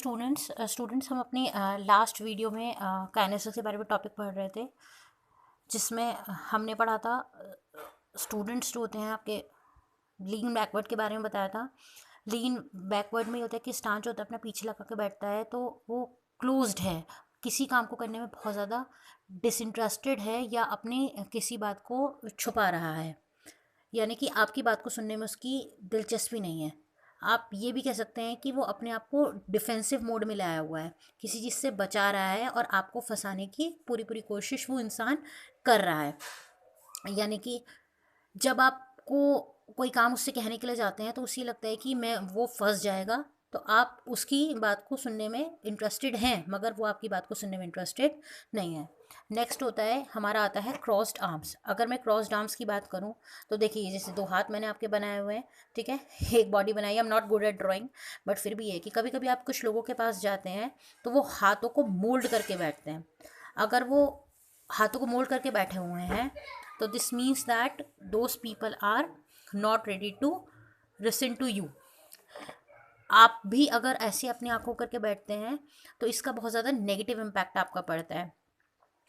Students हम अपनी last video में काइनेसिस के बारे में टॉपिक पढ़ रहे थे, जिसमें हमने पढ़ा था स्टूडेंट्स जो होते हैं आपके लीन बैकवर्ड के बारे में बताया था। लीन बैकवर्ड में ये होता है कि स्टांस जो होता है अपना पीछे लगा के बैठता है, तो वो क्लोज्ड है, किसी काम को करने में बहुत ज़्यादा डिसइंटरेस्टेड है या अपनी किसी बात को छुपा रहा है, यानी कि आपकी बात को सुनने में उसकी दिलचस्पी नहीं है। आप ये भी कह सकते हैं कि वो अपने आप को डिफेंसिव मोड में लाया हुआ है, किसी चीज़ से बचा रहा है और आपको फंसाने की पूरी पूरी कोशिश वो इंसान कर रहा है। यानी कि जब आपको कोई काम उससे कहने के लिए जाते हैं तो उसे लगता है कि मैं वो फंस जाएगा, तो आप उसकी बात को सुनने में इंटरेस्टेड हैं मगर वो आपकी बात को सुनने में इंटरेस्टेड नहीं है। नेक्स्ट होता है हमारा आता है क्रॉस्ड आर्म्स। अगर मैं क्रॉस्ड आर्म्स की बात करूं तो देखिए, जैसे दो हाथ मैंने आपके बनाए हुए हैं, ठीक है, एक बॉडी बनाई है। I am not good at drawing, but फिर भी है कि कभी कभी आप कुछ लोगों के पास जाते हैं तो वो हाथों को मोल्ड करके बैठते हैं। अगर वो हाथों को मोल्ड करके बैठे हुए हैं तो this means that those people are not ready to listen to you. आप भी अगर ऐसे अपनी आंखों करके बैठते हैं तो इसका बहुत ज़्यादा नेगेटिव इम्पैक्ट आपका पड़ता है।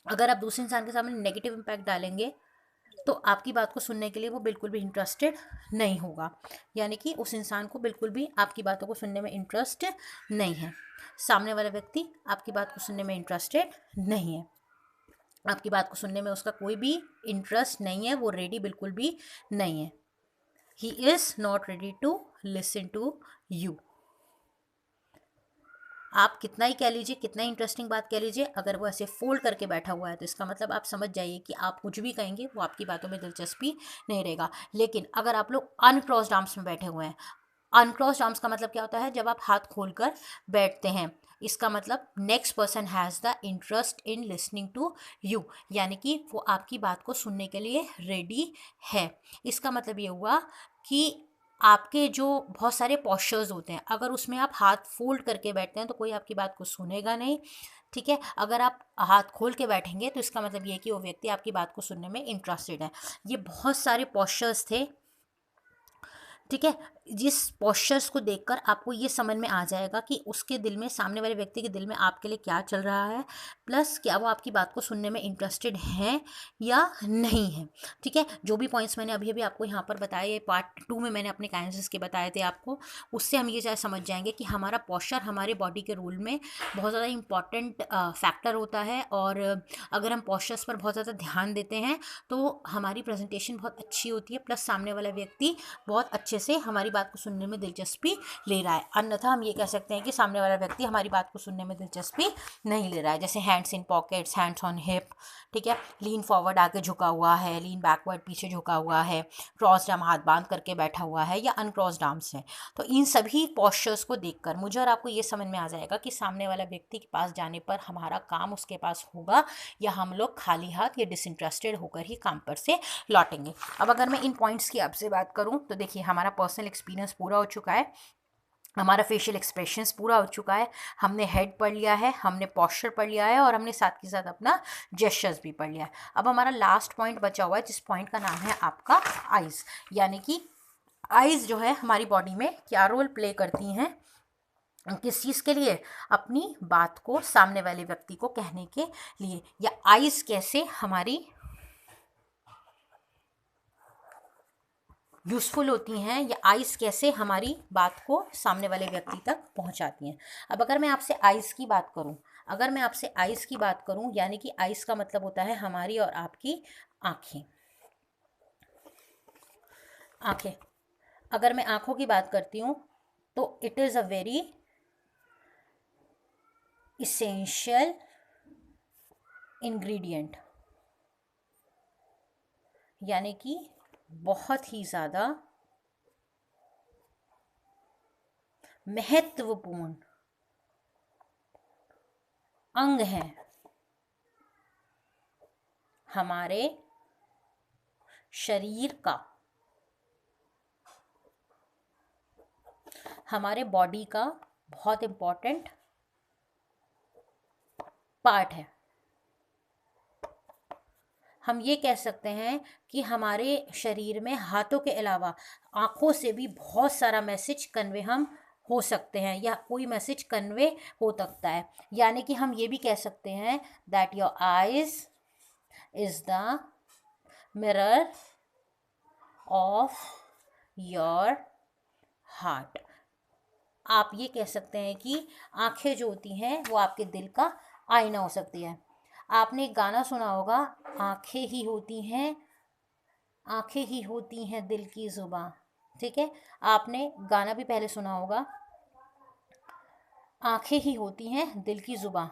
अगर आप दूसरे इंसान के सामने नेगेटिव इम्पैक्ट डालेंगे तो आपकी बात को सुनने के लिए वो बिल्कुल भी इंटरेस्टेड नहीं होगा, यानी कि उस इंसान को बिल्कुल भी आपकी बातों को सुनने में इंटरेस्ट नहीं है। सामने वाला व्यक्ति आपकी बात को सुनने में इंटरेस्टेड नहीं है, आपकी बात को सुनने में उसका कोई भी इंटरेस्ट नहीं है, वो रेडी बिल्कुल भी नहीं है। He is not ready to listen to you. आप कितना ही कह लीजिए, कितना ही इंटरेस्टिंग बात कह लीजिए, अगर वो ऐसे फोल्ड करके बैठा हुआ है तो इसका मतलब आप समझ जाइए कि आप कुछ भी कहेंगे वो आपकी बातों में दिलचस्पी नहीं रहेगा। लेकिन अगर आप लोग अनक्रॉस्ड आर्म्स में बैठे हुए हैं, अनक्रॉस्ड आर्म्स का मतलब क्या होता है? जब आप हाथ खोलकर बैठते हैं, इसका मतलब next person has the interest in listening to you, यानी कि वो आपकी बात को सुनने के लिए रेडी है। इसका मतलब ये हुआ कि आपके जो बहुत सारे पॉस्चर्स होते हैं, अगर उसमें आप हाथ फोल्ड करके बैठते हैं तो कोई आपकी बात को सुनेगा नहीं, ठीक है। अगर आप हाथ खोल के बैठेंगे तो इसका मतलब ये है कि वो व्यक्ति आपकी बात को सुनने में इंटरेस्टेड है। ये बहुत सारे पॉस्चर्स थे, ठीक है। जिस पॉस्चर्स को देखकर आपको ये समझ में आ जाएगा कि उसके दिल में, सामने वाले व्यक्ति के दिल में आपके लिए क्या चल रहा है, प्लस क्या वो आपकी बात को सुनने में इंटरेस्टेड हैं या नहीं है, ठीक है। जो भी पॉइंट्स मैंने अभी अभी आपको यहाँ पर बताए, पार्ट 2 में मैंने अपने काइनेसिस के बताए थे आपको, उससे हम ये चाहे समझ जाएंगे कि हमारा पॉस्चर हमारे बॉडी के रोल में बहुत ज़्यादा इंपॉर्टेंट फैक्टर होता है। और अगर हम पॉस्चर्स पर बहुत ज़्यादा ध्यान देते हैं तो हमारी प्रेजेंटेशन बहुत अच्छी होती है, प्लस सामने वाला व्यक्ति बहुत अच्छे से हमारी बात को सुनने में दिलचस्पी ले रहा है। अन्यथा हम ये कह सकते हैं कि सामने वाला व्यक्ति हमारी बात को सुनने में दिलचस्पी नहीं ले रहा है। जैसे hands in pockets, hands on hip, ठीक है, लीन फॉरवर्ड आगे झुका हुआ है, लीन बैकवर्ड पीछे झुका हुआ है, क्रॉस्ड आर्म हाथ बांध करके बैठा हुआ है या अनक्रॉस्ड आर्म्स है। तो इन सभी पॉस्चर्स को देखकर मुझे और आपको ये समझ में आ जाएगा कि सामने वाला व्यक्ति के पास जाने पर हमारा काम उसके पास होगा या हम लोग खाली हाथ या डिसइंटरेस्टेड होकर ही काम पर से लौटेंगे। अब अगर मैं इन पॉइंट्स की आपसे बात करूं तो देखिए, हमारा पर्सनल एक्सपीरियंस पूरा हो चुका है, हमारा फेशियल एक्सप्रेशंस पूरा हो चुका है, हमने हेड पढ़ लिया है, हमने पॉस्चर पढ़ लिया है और हमने साथ के साथ अपना जेस्चर्स भी पढ़ लिया है। अब हमारा लास्ट पॉइंट बचा हुआ है, जिस पॉइंट का नाम है आपका आइज़। यानी कि आइज़ जो है हमारी बॉडी में क्या रोल प्ले करती हैं, किस चीज़ के लिए? अपनी बात को सामने वाले व्यक्ति को कहने के लिए, या आइज़ कैसे हमारी यूज़फुल होती हैं, या आइज़ कैसे हमारी बात को सामने वाले व्यक्ति तक पहुंचाती हैं। अब अगर मैं आपसे आइज़ की बात करूं, अगर मैं आपसे आइज़ की बात करूं, यानी कि आइज़ का मतलब होता है हमारी और आपकी आँखें। आँखें, अगर मैं आँखों की बात करती हूँ तो it is a very essential ingredient, यानी कि बहुत ही ज़्यादा महत्वपूर्ण अंग है हमारे शरीर का, हमारे बॉडी का बहुत इम्पोर्टेंट पार्ट है। हम ये कह सकते हैं कि हमारे शरीर में हाथों के अलावा आँखों से भी बहुत सारा मैसेज कन्वे हम हो सकते हैं या कोई मैसेज कन्वे हो सकता है। यानी कि हम ये भी कह सकते हैं that your eyes is the mirror of your heart. आप ये कह सकते हैं कि आंखें जो होती हैं वो आपके दिल का आईना हो सकती है। आपने एक गाना सुना होगा, आंखें ही होती हैं, आंखें ही होती हैं दिल की जुबां। ठीक है, आपने गाना भी पहले सुना होगा, आंखें ही होती हैं दिल की जुबां,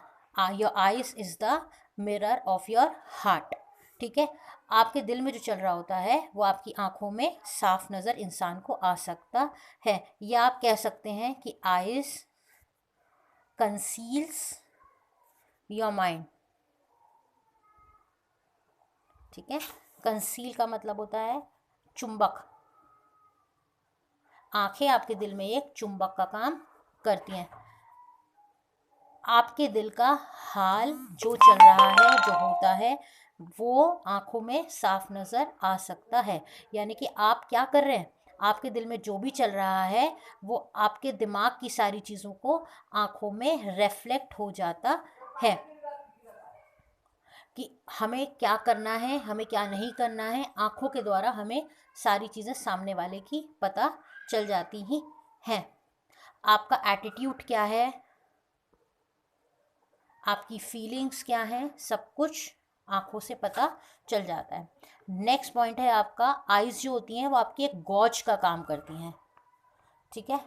your eyes is the mirror of your heart. ठीक है, आपके दिल में जो चल रहा होता है वो आपकी आंखों में साफ नज़र इंसान को आ सकता है। या आप कह सकते हैं कि आइज कंसील्स योर माइंड। ठीक है, कंसील का मतलब होता है चुंबक। आंखें आपके दिल में एक चुंबक का काम करती हैं। आपके दिल का हाल जो चल रहा है, जो होता है, वो आंखों में साफ नज़र आ सकता है। यानी कि आप क्या कर रहे हैं, आपके दिल में जो भी चल रहा है वो आपके दिमाग की सारी चीज़ों को आंखों में रिफ्लेक्ट हो जाता है कि हमें क्या करना है, हमें क्या नहीं करना है। आंखों के द्वारा हमें सारी चीज़ें सामने वाले की पता चल जाती ही हैं। आपका एटीट्यूड क्या है, आपकी फीलिंग्स क्या हैं, सब कुछ आंखों से पता चल जाता है। नेक्स्ट पॉइंट है आपका, आइज़ जो होती हैं वो आपकी एक गॉज का काम करती हैं। ठीक है,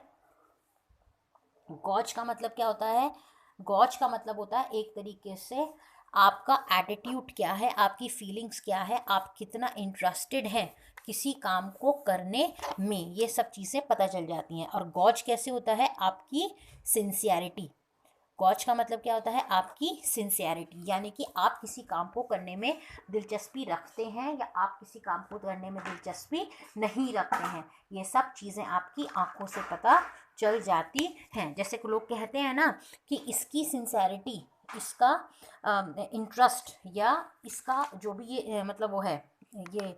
गॉज का मतलब क्या होता है, गॉज का मतलब होता है एक तरीके से आपका एटीट्यूड क्या है, आपकी फीलिंग्स क्या है, आप कितना इंटरेस्टेड हैं किसी काम को करने में, ये सब चीज़ें पता चल जाती हैं। और गॉज कैसे होता है, आपकी सिंसियरिटी। गॉज का मतलब क्या होता है, आपकी सिंसियरिटी, यानी कि आप किसी काम को करने में दिलचस्पी रखते हैं या आप किसी काम को करने में दिलचस्पी नहीं रखते हैं। ये सब चीज़ें आपकी आंखों से पता चल जाती हैं। जैसे कि लोग कहते हैं ना कि इसकी सिंसियरिटी, इसका इंटरेस्ट या इसका जो भी ये मतलब वो है, ये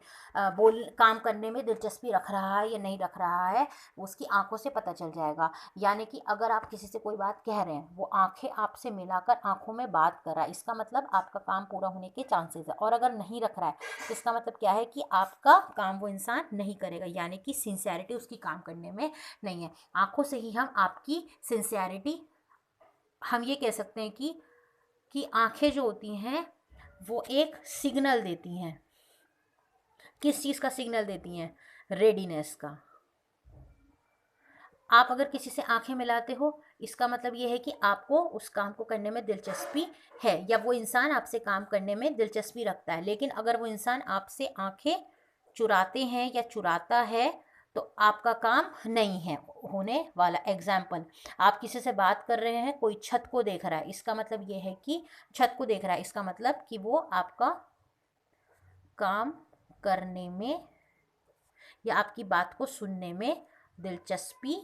बोल काम करने में दिलचस्पी रख रहा है या नहीं रख रहा है, उसकी आंखों से पता चल जाएगा। यानी कि अगर आप किसी से कोई बात कह रहे हैं, वो आंखें आपसे मिलाकर आंखों में बात कर रहा है, इसका मतलब आपका काम पूरा होने के चांसेस है। और अगर नहीं रख रहा है तो इसका मतलब क्या है कि आपका काम वो इंसान नहीं करेगा, यानी कि सिंसियरिटी उसकी काम करने में नहीं है। आंखों से ही हम आपकी सिंसियरिटी, हम ये कह सकते हैं कि आंखें जो होती हैं वो एक सिग्नल देती हैं। किस चीज़ का सिग्नल देती हैं, रेडीनेस का। आप अगर किसी से आंखें मिलाते हो, इसका मतलब ये है कि आपको उस काम को करने में दिलचस्पी है या वो इंसान आपसे काम करने में दिलचस्पी रखता है। लेकिन अगर वो इंसान आपसे आंखें चुराते हैं या चुराता है तो आपका काम नहीं है होने वाला। एग्जाम्पल, आप किसी से बात कर रहे हैं, कोई छत को देख रहा है, इसका मतलब ये है कि छत को देख रहा है, इसका मतलब कि वो आपका काम करने में या आपकी बात को सुनने में दिलचस्पी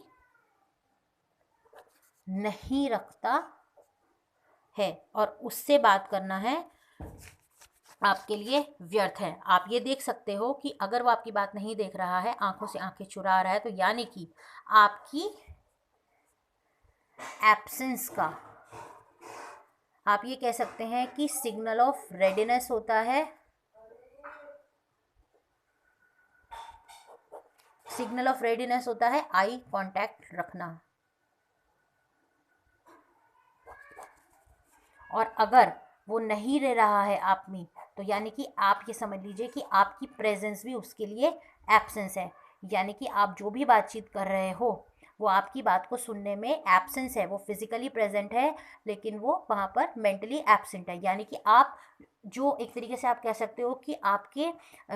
नहीं रखता है और उससे बात करना है आपके लिए व्यर्थ है। आप ये देख सकते हो कि अगर वो आपकी बात नहीं देख रहा है, आंखों से आंखें चुरा रहा है, तो यानी कि आपकी एब्सेंस का, आप ये कह सकते हैं कि सिग्नल ऑफ रेडीनेस होता है। सिग्नल ऑफ रेडीनेस होता है आई कांटेक्ट रखना। और अगर वो नहीं रह रहा है आप में, तो यानी कि आप ये समझ लीजिए कि आपकी प्रेजेंस भी उसके लिए एब्सेंस है। यानी कि आप जो भी बातचीत कर रहे हो वो आपकी बात को सुनने में एब्सेंस है। वो फिजिकली प्रेजेंट है लेकिन वो वहाँ पर मेंटली एब्सेंट है। यानी कि आप जो एक तरीके से आप कह सकते हो कि आपके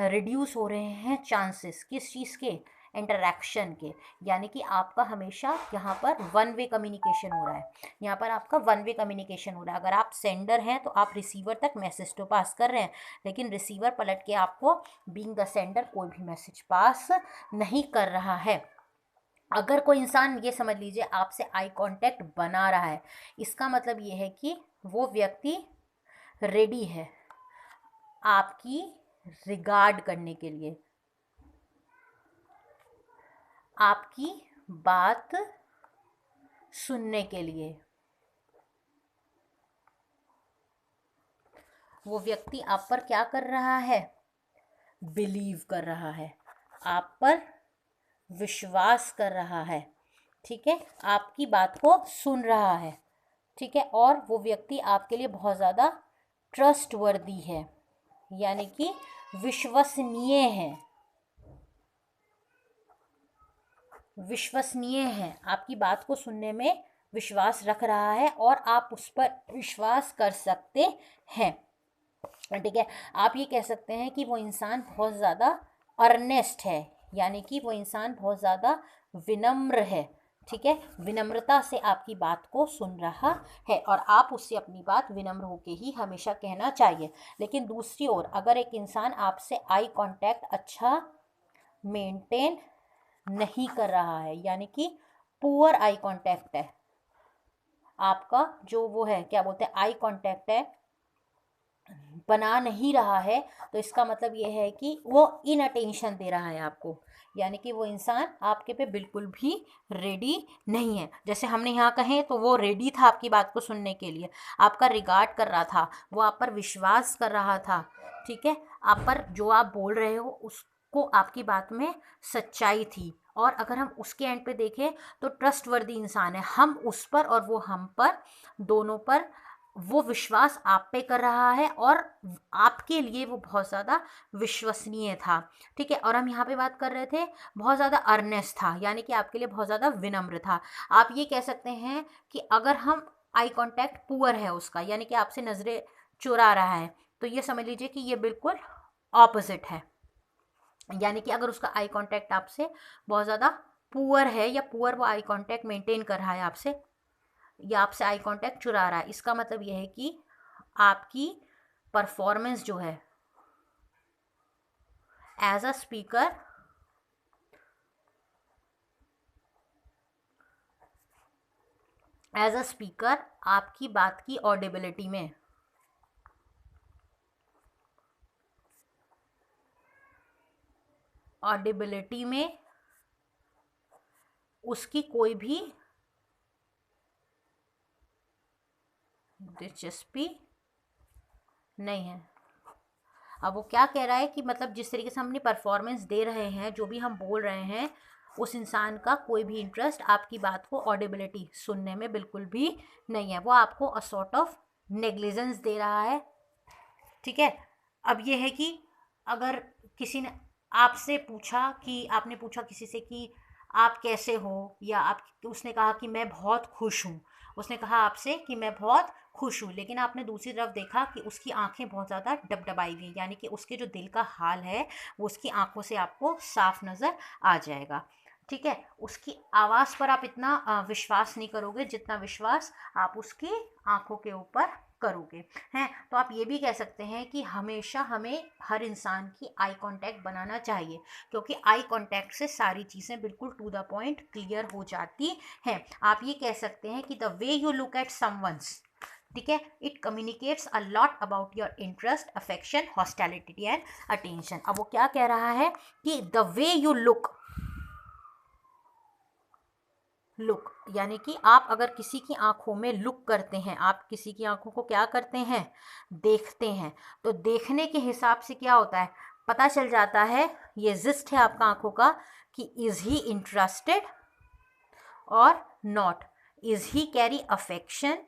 रिड्यूस हो रहे हैं चांसेस, किस चीज़ के, इंटरेक्शन के। यानी कि आपका हमेशा यहाँ पर वन वे कम्युनिकेशन हो रहा है, यहाँ पर आपका वन वे कम्युनिकेशन हो रहा है। अगर आप सेंडर हैं तो आप रिसीवर तक मैसेज तो पास कर रहे हैं, लेकिन रिसीवर पलट के आपको बीइंग द सेंडर कोई भी मैसेज पास नहीं कर रहा है। अगर कोई इंसान, ये समझ लीजिए, आपसे आई कांटेक्ट बना रहा है, इसका मतलब ये है कि वो व्यक्ति रेडी है आपकी रिगार्ड करने के लिए, आपकी बात सुनने के लिए। वो व्यक्ति आप पर क्या कर रहा है? बिलीव कर रहा है, आप पर विश्वास कर रहा है, ठीक है, आपकी बात को सुन रहा है, ठीक है, और वो व्यक्ति आपके लिए बहुत ज़्यादा ट्रस्टवर्दी है, यानी कि विश्वसनीय है, विश्वसनीय है, आपकी बात को सुनने में विश्वास रख रहा है और आप उस पर विश्वास कर सकते हैं, ठीक है। आप ये कह सकते हैं कि वो इंसान बहुत ज़्यादा अर्नेस्ट है, यानी कि वो इंसान बहुत ज़्यादा विनम्र है, ठीक है, विनम्रता से आपकी बात को सुन रहा है और आप उससे अपनी बात विनम्र होके ही हमेशा कहना चाहिए। लेकिन दूसरी ओर अगर एक इंसान आपसे आई कांटेक्ट अच्छा मेंटेन नहीं कर रहा है, यानी कि पुअर आई कांटेक्ट है, आपका जो वो है क्या बोलते हैं आई कांटेक्ट है, बना नहीं रहा है, तो इसका मतलब ये है कि वो इन अटेंशन दे रहा है आपको, यानी कि वो इंसान आपके पे बिल्कुल भी रेडी नहीं है। जैसे हमने यहाँ कहें तो वो रेडी था आपकी बात को सुनने के लिए, आपका रिगार्ड कर रहा था, वो आप पर विश्वास कर रहा था, ठीक है, आप पर जो आप बोल रहे हो उसको आपकी बात में सच्चाई थी, और अगर हम उसके एंड पे देखें तो ट्रस्टवर्दी इंसान है, हम उस पर और वो हम पर, दोनों पर वो विश्वास आप पे कर रहा है और आपके लिए वो बहुत ज़्यादा विश्वसनीय था, ठीक है। और हम यहाँ पे बात कर रहे थे बहुत ज़्यादा अर्नेस्ट था, यानी कि आपके लिए बहुत ज़्यादा विनम्र था। आप ये कह सकते हैं कि अगर हम आई कांटेक्ट पुअर है उसका, यानी कि आपसे नज़रें चुरा रहा है, तो ये समझ लीजिए कि ये बिल्कुल ऑपोजिट है, यानी कि अगर उसका आई कांटेक्ट आपसे बहुत ज़्यादा पुअर है या पुअर वो आई कांटेक्ट मेंटेन कर रहा है आपसे, या आपसे आई कांटेक्ट चुरा रहा है, इसका मतलब यह है कि आपकी परफॉर्मेंस जो है एज अ स्पीकर आपकी बात की ऑडिबिलिटी में उसकी कोई भी दिलचस्पी नहीं है। अब वो क्या कह रहा है कि मतलब जिस तरीके से हम अपनी परफॉर्मेंस दे रहे हैं, जो भी हम बोल रहे हैं, उस इंसान का कोई भी इंटरेस्ट आपकी बात को ऑडिबिलिटी सुनने में बिल्कुल भी नहीं है, वो आपको अ सॉर्ट ऑफ नेग्लिजेंस दे रहा है, ठीक है। अब ये है कि अगर किसी ने आपसे पूछा कि आपने पूछा किसी से कि आप कैसे हो, या आप उसने कहा कि मैं बहुत खुश हूँ, उसने कहा आपसे कि मैं बहुत खुश हूँ, लेकिन आपने दूसरी तरफ देखा कि उसकी आंखें बहुत ज़्यादा डबडबाई हुई हैं, यानी कि उसके जो दिल का हाल है वो उसकी आंखों से आपको साफ नज़र आ जाएगा, ठीक है। उसकी आवाज़ पर आप इतना विश्वास नहीं करोगे जितना विश्वास आप उसकी आंखों के ऊपर करोगे, हैं। तो आप ये भी कह सकते हैं कि हमेशा हमें हर इंसान की आई कांटेक्ट बनाना चाहिए, क्योंकि आई कांटेक्ट से सारी चीज़ें बिल्कुल टू द पॉइंट क्लियर हो जाती हैं। आप ये कह सकते हैं कि the way you look at someone's, ठीक है, it communicates a lot about your interest, affection, hostility and attention. अब वो क्या कह रहा है कि द वे यू लुक यानी कि आप अगर किसी की आंखों में लुक करते हैं, आप किसी की आंखों को क्या करते हैं, देखते हैं, तो देखने के हिसाब से क्या होता है, पता चल जाता है, ये जिस्ट है आपका आंखों का, कि इज ही इंटरेस्टेड और not, is he carry affection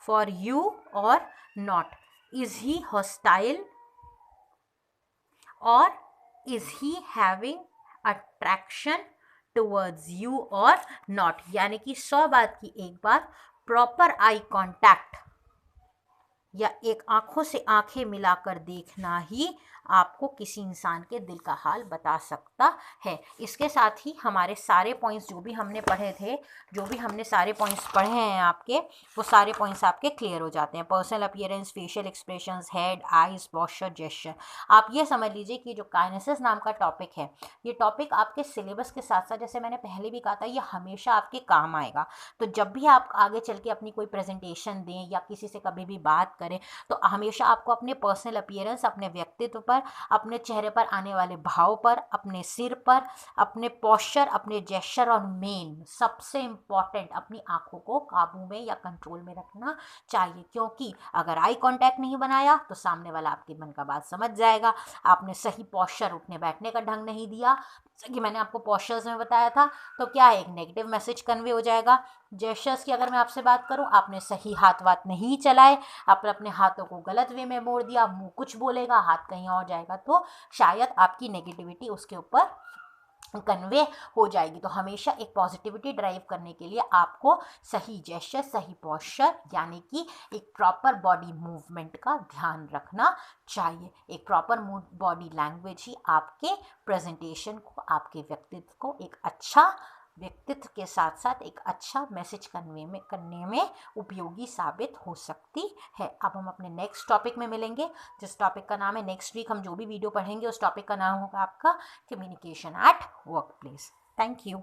for you और नॉट, इज ही हॉस्टाइल और is he having attraction towards you और नॉट, यानी कि 100 बात की एक बात, प्रॉपर आई कांटेक्ट या एक आंखों से आंखें मिलाकर देखना ही आपको किसी इंसान के दिल का हाल बता सकता है। इसके साथ ही हमारे सारे पॉइंट्स जो भी हमने पढ़े थे, जो भी हमने सारे पॉइंट्स पढ़े हैं आपके, वो सारे पॉइंट्स आपके क्लियर हो जाते हैं। Personal appearance, facial expressions, head, eyes, posture, gesture. आप ये समझ लीजिए कि जो काइनेसिस नाम का टॉपिक है, ये टॉपिक आपके सिलेबस के साथ साथ, जैसे मैंने पहले भी कहा था, ये हमेशा आपके काम आएगा। तो जब भी आप आगे चल के अपनी कोई प्रेजेंटेशन दें या किसी से कभी भी बात करें, तो हमेशा आपको अपने पर्सनल अपीयरेंस, अपने व्यक्तित्व पर, अपने चेहरे पर आने वाले भाव पर, अपने सिर पर, अपने पोस्चर, अपने जेस्चर और मेन सबसे इम्पॉर्टेंट अपनी आंखों को काबू में या कंट्रोल में रखना चाहिए, क्योंकि अगर आई कांटेक्ट नहीं बनाया तो सामने वाला आपके मन का बात समझ जाएगा। आपने सही पोस्चर, उठने बैठने का ढंग नहीं दिया, जैसे कि मैंने आपको पोस्चर्स में बताया था, तो क्या है, एक नेगेटिव मैसेज कन्वे हो जाएगा। जेस्चर्स की अगर मैं आपसे बात करूं, आपने सही हाथ वात नहीं चलाए, आपने अपने हाथों को गलत वे में मोड़ दिया, मुंह कुछ बोलेगा, हाथ कहीं और जाएगा, तो शायद आपकी नेगेटिविटी उसके ऊपर कन्वे हो जाएगी। तो हमेशा एक पॉजिटिविटी ड्राइव करने के लिए आपको सही जेस्चर, सही पोस्चर, यानी कि एक प्रॉपर बॉडी मूवमेंट का ध्यान रखना चाहिए। एक प्रॉपर बॉडी लैंग्वेज ही आपके प्रेजेंटेशन को, आपके व्यक्तित्व को एक अच्छा व्यक्तित्व के साथ साथ एक अच्छा मैसेज करने में उपयोगी साबित हो सकती है। अब हम अपने नेक्स्ट टॉपिक में मिलेंगे, जिस टॉपिक का नाम है, नेक्स्ट वीक हम जो भी वीडियो पढ़ेंगे उस टॉपिक का नाम होगा आपका communication at work place. Thank you.